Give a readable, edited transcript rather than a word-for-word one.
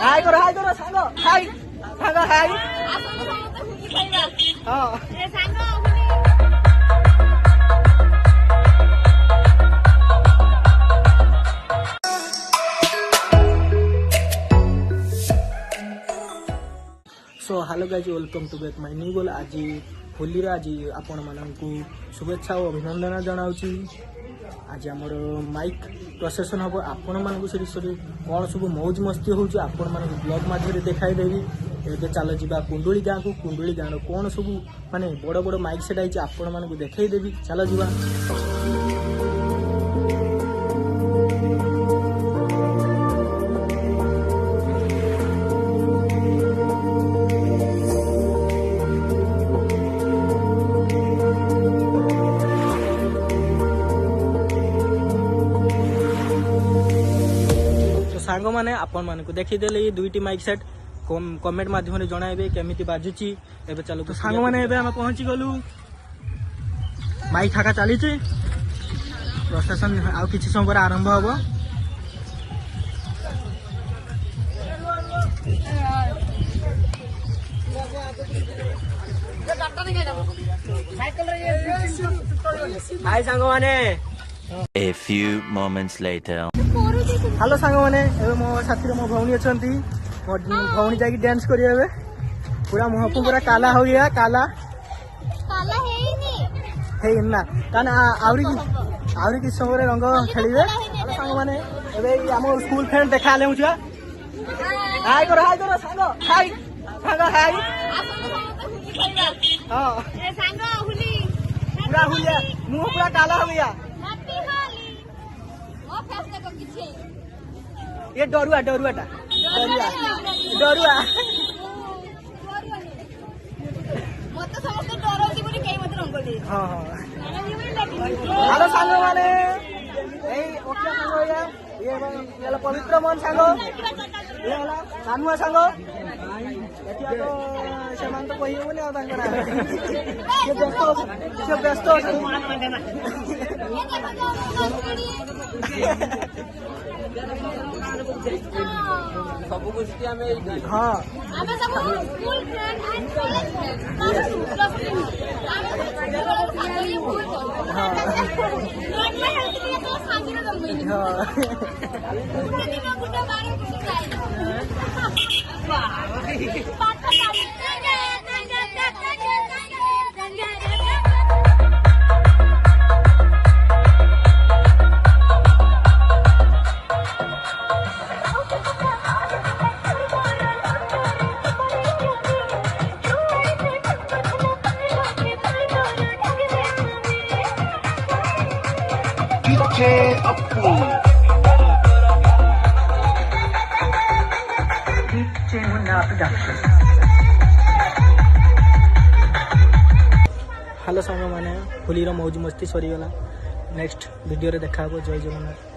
हाय करो सांग हाय सांग हाय हां a song so hello guys welcome to back my new goal आज होली आज आपण मानकू शुभेच्छा और अभिनंदन जनाऊँगी आज आमर माइक प्रोसेसन हम आपण मानक से कौन सब मौज मस्ती होची आपण मानक ब्लॉग माध्यम देखाई देवी एबे चल जा कुंडुली गाँ को कुंडुली गाँव कौन सब माने बड़ बड़ माइक सेट आई आपण मानक देखाई देवी चल जा सांग मैंने आपण मानक देखीदेले ये दुईटी माइक सेट कमेंट माध्यम जणाइबे केमिति बाजुची एबे चलो तो सांग मैंने एबे हम पहुंची गलु माइक थाका चली प्रोसेसन आ किछि समय पर आरंभ हबो हाय सांग माने A few moments later. Hello सांग मैंने मो साथी मो भौणी अच्छा मो भौणी जाकि डांस करिए पूरा मुह को पूरा काला हो गया काला काला है ना तान आउरी कि समय रंग खेलिबे हेलो सांग मैंने एबे हम स्कूल फ्रेंड देखा ले मुछा हाय करो सांग हाय सांग हाय हां ए सांग होली पूरा होलिया मुह पूरा काला हो गया हैप्पी होली ओ फैसला को किछे ये डरुआ मत समस्त डरौती बोली केही मत रंगोली हां हेलो सांग माने ए ओके सांग ये पवित्र मन सांग ये हला सानुआ सांग एतिया तो सेमान तो कहियो बोले तांकरा ये व्यस्त सब कुछ हाँ school friend and college hello सांग मैंने होली मौज मस्ती सरीगला नेक्स्ट वीडियो रे देखा जय जगन्नाथ।